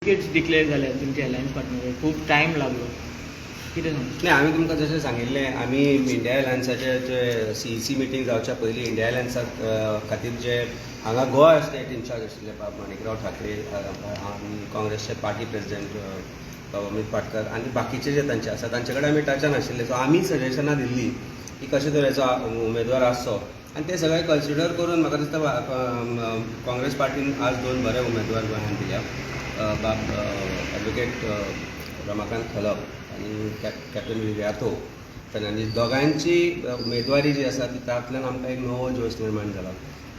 Tickets declare जाल्या तुमच्या alliance partner खूप टायम लागलो कितें सांग नाही आमी तुमकां जशें सांगिल्लें आमी इंडिया एलायन्साचे जे CEC मिटींग जावच्या पयलीं इंडिया एलायन्सा खातीर जे हांगा गोवा स्टेट इन्चार्ज आशिल्ले माणिकराव ठाकरे आनी काँग्रेसचे पार्टी प्रेसिडेंट अमित पाटकर आनी बाकीचे जे तांचे आसा तांचे कडेन आमी टचान आशिल्ले सो आमी सजेशनां दिल्लीं की कशे तरेचो उमेदवार आसचो आनी ते सगळे कन्सिडर करून म्हाका दिसता काँग्रेस पार्टीन आज 2 बरे उमेदवार गोंयांत दिल्या ॲडवोकेट रमाकांत खलप आनी कॅप्टन विर्यातो आनी दोगांयची उमेदवारी जी आसा ती तातूंतल्यान आमकां एक नवो जोश निर्माण जाला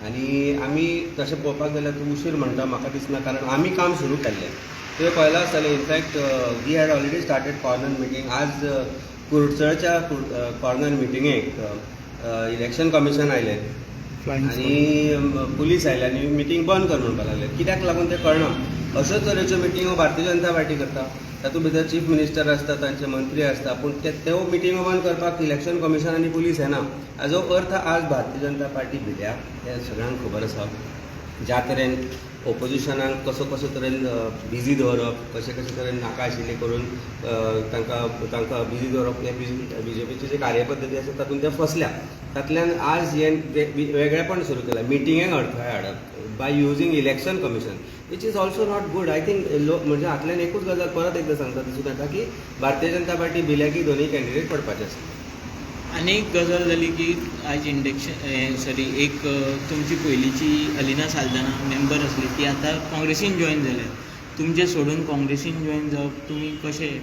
आनी आमी तशें पळोवपाक गेल्यार तूं उशीर म्हणटा म्हाका दिसना कारण आमी काम सुरू केल्लें तुवें पळयलां आसतलें in fact we had already started corner meeting आज कुडचडच्या कॉर्नर मिटिंगेक इलेक्शन कमिशन आयलें आनी पुलीस आयले आनी मिटींग बंद कर म्हणपाक लागले कित्याक लागून तें कळना अश्योच तरेच्यो मिटिंगो भारतीय जनता पार्टी करता तातूंत भितर चीफ मिनिस्टर आसता तांचे मंत्री आसता पूण त्यो मिटिंगो बंद करपाक इलेक्शन कमिशन आनी पुलीस येना हाजो अर्थ आज भारतीय जनता पार्टी भिल्या हें सगळ्यांक खबर आसा ज्या तरेन ओपोजिशनाक कसो तरेन बिजी दवरप कशे तरेन नाका आशिल्ले करून तांकां बिजी दवरप हे BJPचे जे कार्यपद्दती आसा तातूंत ते फसल्या तातूंतल्यान आज हे वेगळेपण सुरू केलां मिटिंगेक अडथळे हाडप by using election commission which is also not good I think म्हणजे हातल्यान एकूच गजाल परत एकदां सांगता दिसून येता की भारतीय जनता पार्टी भिल्या की दोनूय कॅन्डिडेट पडपाचे आसले आनी एक गजाल जाली की आज एक तुमची पयलींची अलिना साल्दाना मेंबर आसली ती आतां काँग्रेसीन जॉयन जाल्या तुमचे सोडून काँग्रेसीन जॉयन जावप तुमी कशें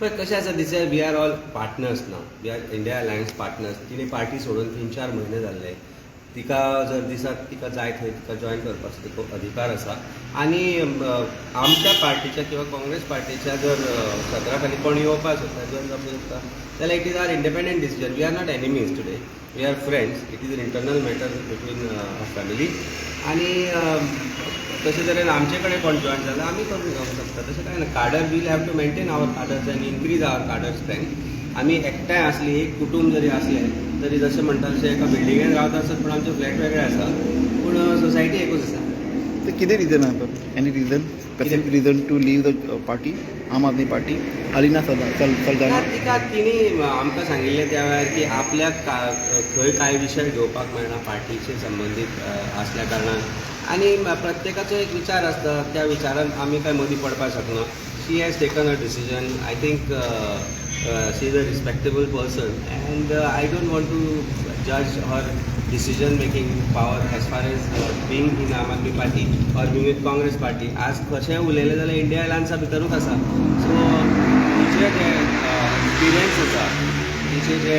पळय कशें आसा दिसता वी आर ऑल पार्टनर्स नाव we are India alliance partners तिणें पार्टी सोडून 3-4 म्हयने जाल्ले तिका जर दिसाक तिका जाय थंय तिका जॉयन करपाचो तिका अधिकार आसा आनी आमच्या पार्टीच्या किंवा काँग्रेस पार्टीच्या जर सदरा खाली कोण येवपाक सोदता जॉयन जावपाक सोदता जाल्यार it is our independent decision we are not enemies today we are friends it is an internal matter between family आनी तशे तरेन आमचे कडेन कोण जॉयन जाला आमी करून घेवंक शकता तशें कांय ना cadre will have to maintain our cadres आनी इनक्रीज आवर कार्डर स्ट्रेंथ आमी एकठांय आसली एक कुटुंब जरी आसलें तरी जशें म्हणटा तशें एका बिल्डिंगेन रावता आसत पूण आमचे फ्लॅट वेगळे आसा पूण सोसायटी एकूच आसा तर कितें रिजन आहा any specific reason to leave the party Aam Aadmi party Alina Saldanha तिका तिणी आमकां सांगिल्लें त्या वेळार की आपल्याक खंय कांय विशय घेवपाक मेळना पार्टीचे संबंदीत आसल्या कारणान आनी प्रत्येकाचो एक विचार आसता त्या विचारान आमी कांय मदीं पडपाक शकना she has taken a decision I think she is a respectable person and I don't want to जज her decision making power as far as being in Aam Aadmi Party or being with Congress party आज कशें उलयलें जाल्यार India एलायन्सा भितरूच आसा so तिचे जे experience आसा तिचे जे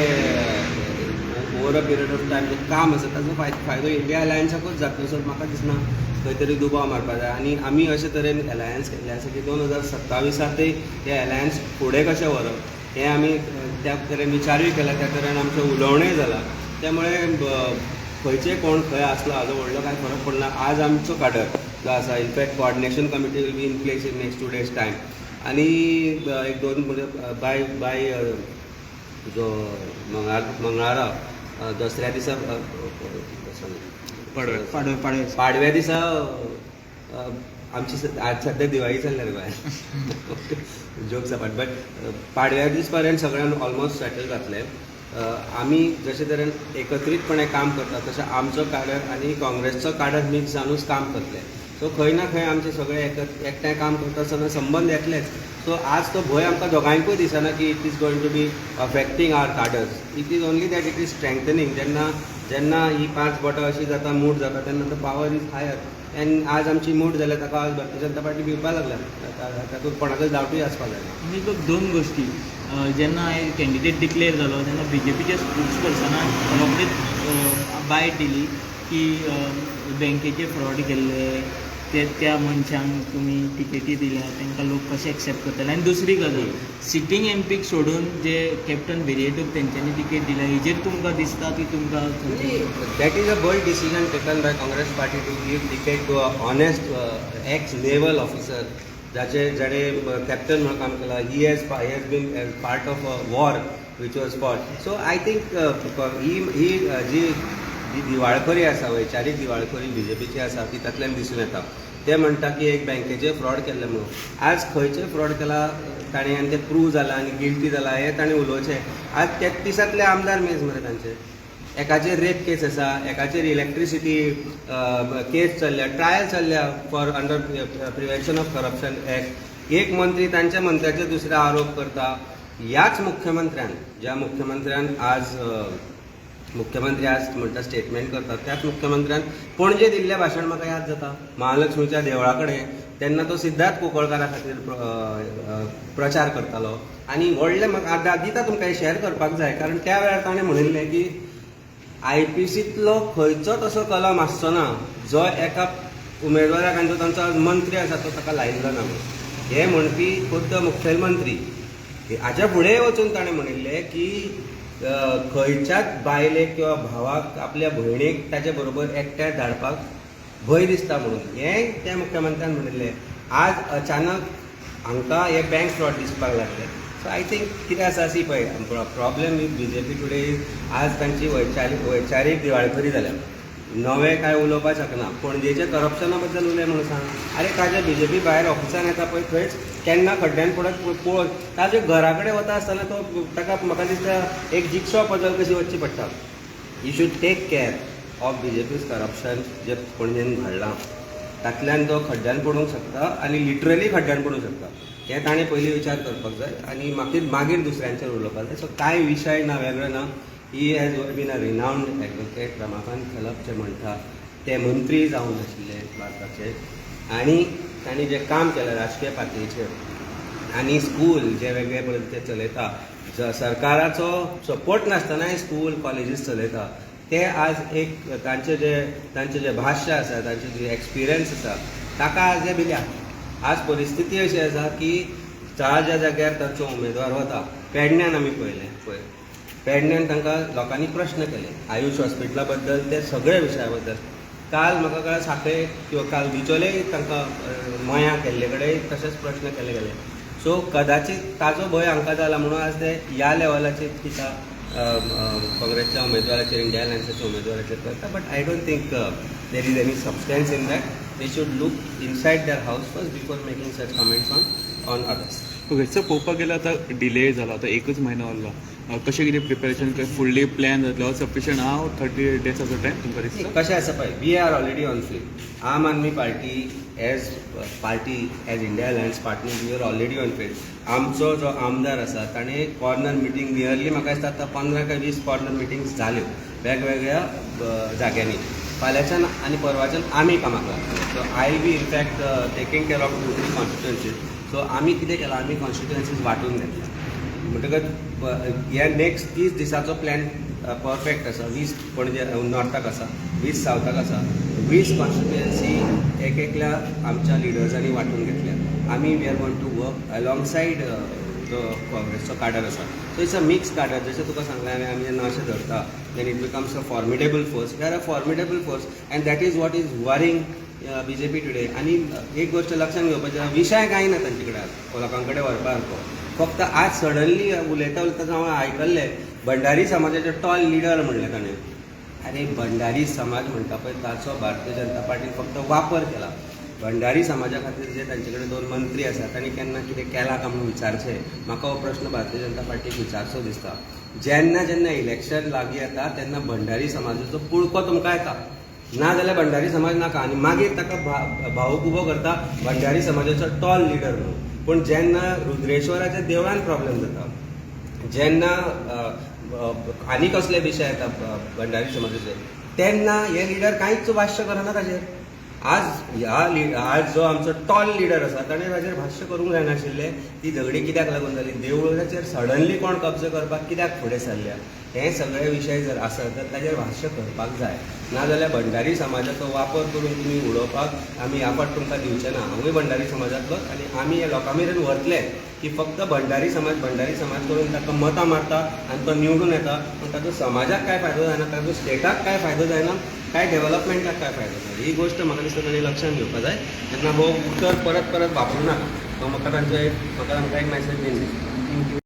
over a period of time जे काम आसा ताचो फायदो इंडिया एलायन्साकूच जातलो सो म्हाका दिसना खंय तरी दुबाव मारपाक जाय आनी आमी अशे तरेन एलायन्स केल्ले आसा की 2027 हे एलायन्स फुडें कशें व्हरप हें आमी त्या तरेन विचारूय केला त्या तरेन आमचें उलोवणूय जालां त्यामुळे खंयचे कोण खंय आसलो हाजो व्हडलो कांय फरक पडना आज आमचो काडर जो आसा in fact coordination committee will be in place in next 2 days time आनी एक 2 म्हणजे बाय जो मंगळारा दसऱ्या दिसा पाडव्या दिसा आमची आज सध्या दिवाळी चल्ल्या रे गोंयांत जोक्स अपार्ट बट पाडव्या दीस पर्यंत सगळ्यांक ऑलमोस्ट सेटल जातलें आमी जशे तरेन एकत्रीतपणे काम करता तशें आमचो काडर आनी काँग्रेसचो काडर मिक्स जावनूच काम करतले सो खंय ना खंय आमचे सगळे एकठांय काम करता आसतना संबंद येतलेच सो आज तो भंय आमकां दोगांयकूय दिसना की it is going to be affecting our cadres it is only that it is strengthening जेन्ना ही 5 बोटां अशी जाता मूड जाता तेन्ना तो पावर इज हायर एंड आज आमची मूड जाल्या ताका आज भारतीय जनता पार्टी भिवपाक लागल्या तातूंत कोणाचोय डावटूय आसपाक जायना आनी लोक 2 गोश्टी जेन्ना हांवें कॅन्डिडेट डिक्लेअर जालो तेन्ना BJPच्या स्पोक्स पर्सनान रोखडीच बायट दिली की बँकेचे फ्रॉड केल्ले त्या मनशांक तुमी टिकेटी दिल्या तांकां लोक कशें एक्सेप्ट करतले आनी दुसरी गजाल सिटींग एमपीक सोडून जे कॅप्टन विर्याटूक तेंच्यांनी टिकेट दिल्या हेजेर तुमकां दिसता की तुमकां that is a bold decision taken by Congress party to give ticket to a honest ex naval officer जाणें कॅप्टन म्हणून काम केलां he has been part of a war which was fought so I think he जी दिवाळखोरी आसा वैचारीक दिवाळखोरी BJPची आसा ती तातूंतल्यान दिसून येता ते म्हणटा की एक बँकेचे फ्रॉड केल्ले म्हणून. आज खंयचे फ्रॉड केला ताणें आनी ते प्रूव जाला आनी गिल्टी जाला हें ताणें उलोवचें. आज 33 आमदार मेज मरे तांचे. एकाचेर रेप केस आसा, एकाचेर इलेक्ट्रिसिटी केस चल्ल्या, ट्रायल चल्ल्या for under prevention of corruption act. एक मंत्री तांच्या मंत्र्याचेर दुसरे आरोप करता. ह्याच मुख्यमंत्र्यान, ज्या मुख्यमंत्र्यान आज मुख्यमंत्री आज म्हणटा स्टेटमेंट करतात, त्याच मुख्यमंत्र्यान पणजे दिल्लें भाशण म्हाका याद जाता महालक्ष्मीच्या देवळा कडेन. तेन्ना तो सिद्धार्थ कुंकळकारा खातीर प्रचार करतालो आनी व्हडलें म्हाका दिता तुमकां शेअर करपाक जाय, कारण त्या वेळार ताणें म्हणिल्लें की IPCतलो खंयचोच असो कलम आसचो ना जो एका उमेदवाराक आनी जो तांचो मंत्री आसा तो ताका लायिल्लो ना. हे म्हणपी खुद्द मुखेलमंत्री. हाच्या फुडें वचून ताणें म्हणिल्लें की खंयच्याच बायलेक किंवा भावाक आपल्या भयणीक ताचे बरोबर एकट्यार धाडपाक भंय दिसता म्हणून हें त्या मुख्यमंत्र्यान म्हणिल्लें. आज अचानक हांकां हे बँक फ्रॉड दिसपाक लागले. सो आय थिंक कितें आसा सी पळय, प्रॉब्लेम विथ BJP टुडे आज तांची वैचारीक दिवाळखोरी जाल्या. नवें कांय उलोवपाक शकना. पणजेच्या करप्शना बद्दल उलय म्हणून सांग. आरे ताजे BJP भायर ऑफिसान येता पळय थंयच केन्ना खड्ड्यान पडत पळोवन ताजे घरा कडेन वता आसतना तो ताका म्हाका दिसता एक जिक्सॉ पजल कशी वचची पडटा. You should take care of BJP's corruption जे पणजेन घडलां. तातूंतल्यान तो खड्ड्यान पडूंक शकता आनी लिटरली खड्ड्यान पडूंक शकता. हें ताणें पयलीं विचार करपाक जाय आनी मागीर दुसऱ्यांचेर उलोवपाक जाय. सो कांय विशय ना वेगळो ना. He has been a renowned advocate. Ramakant Khalap जे म्हणटा ते मंत्री जावन आशिल्ले भारताचे आनी तांणी जें काम केलें राजकीय पातळीचेर आनी स्कूल जे वेगळे पद्धतीचे चलयता, सरकाराचो सपोर्ट नासतनाय स्कूल कॉलेजीस चलयता, ते आज एक तांचे जे भाश्य आसा, तांचे जे एक्सपिरियन्स आसा ताका आज हे भिल्या. आज परिस्थिती अशी आसा की ज्या जाग्यार तांचो उमेदवार वता, पेडण्यान आमी पळयलें पळय, पेडण्यान तांकां लोकांनी प्रश्न केले आयुष हॉस्पिटला बद्दल, ते सगळे विशया बद्दल. काल म्हाका कळ्ळें सांखळे किंवा काल बिचोले तांकां मया केल्ले कडेन तशेंच प्रश्न केले गेले. सो कदाचित ताजो भंय हांकां जाला म्हणून आज ते ह्या लेवलाचेर कित्या काँग्रेसच्या उमेदवाराचेर, इंडिया अलायन्साच्या उमेदवाराचेर करता. But I don't think there is any substance in that. They should look inside their house first before making such comments on others. Okay sir, पळोवपाक गेल्यार आतां डिले जाला, आतां एकच म्हयनो उरला. कशें कितें प्रिपेरेशन फुल्ली प्लॅन जातलो सफिशियंट 30 डेजाचो टायम तुमकां दिसता? कशें आसा पळय, we are already on field. Aam Aadmi Party as India alliance partner we are already on field. आमचो जो आमदार आसा ताणें कॉर्नर मिटींग नियरली म्हाका दिसता आतां 15 काय 20 कॉर्नर मिटिंग्स जाल्यो वेगवेगळ्या जाग्यांनी. फाल्यांच्यान आनी परवाच्यान आमी कामाक लागता. So I will be in fact taking care of 2-3 constituencies. So आमी कितें केलां, आमी कॉन्स्टिट्युएन्सीज वांटून घेतल्या. म्हणटकच ह्या नेक्स्ट 30 दिसाचो प्लॅन परफेक्ट आसा. 20 पणजे नॉर्थाक आसा, 20 सावथाक आसा. 20 कॉन्स्टिट्युएन्सी एकल्या आमच्या लिडर्सांनी वांटून घेतल्या. आमी we are going to work alongside जो काँग्रेसचो काडर आसा. So it's a mix cadre. जशें तुका सांगलें आमी जेन्ना अशें धरता then it becomes a formidable force. We are a formidable force and that is what is worrying BJP today. आनी एक गोश्ट लक्षात घेवपाची, विशय कांय ना तांचे कडेन आज लोकां कडेन व्हरपा सारको. फक्त आज सडनली उलयता हांव आयकल्लें भंडारी समाजाचे टॉल लिडर म्हणलें ताणें. अरे भंडारी समाज म्हणटा पळय ताचो भारतीय जनता पार्टीन फक्त वापर केला. भंडारी समाजा खातीर जे तांचे कडेन 2 मंत्री आसा तांणी केन्ना कितें केलां काय म्हणून विचारचें, म्हाका हो प्रश्न भारतीय जनता पार्टीक विचारचो दिसता. जेन्ना इलेक्शन लागीं येता तेन्ना भंडारी समाजाचो पुळको तुमकां येता, ना जाल्यार भंडारी समाज नाका. आनी मागीर ताका भावूक उबो करता भंडारी समाजाचो टॉल लिडर म्हणून. पूण जेन्ना रुद्रेश्वराच्या देवळान प्रॉब्लेम जाता, जेन्ना आनी कसले विशय येता भंडारी समाजाचे, तेन्ना हे लिडर कांयच भाश्य करना ताजेर. आज जो आमचो टॉल लिडर आसा ताणें ताजेर भाश्य करूंक जायनाशिल्लें. ती झगडी कित्याक लागून जाली, देवळाचेर सडनली कोण कब्जो करपाक कित्याक फुडें सरल्या, हे सगळे विशय जर आसत तर ताजेर भाश्य करपाक जाय. नाजाल्यार भंडारी समाजाचो वापर करून तुमी उडोवपाक आमी आफाट तुमकां दिवचे ना. हांवूय भंडारी समाजांतलो आनी आमी हे लोकां मेरेन व्हरतले की फक्त भंडारी समाज करून ताका मतां मारता आनी तो निवडून येता, पूण ताजो समाजाक काय फायदो जायना, ताजो स्टेटाक काय फायदो जायना, काय डेव्हलपमेंटाक काय फायदो जायना. ही गोश्ट म्हाका दिसता ताणी लक्षात घेवपाक जाय. तेन्ना हो उतर परत वापरूं नाका. तो म्हाका तांकां एक मॅसेज दिवन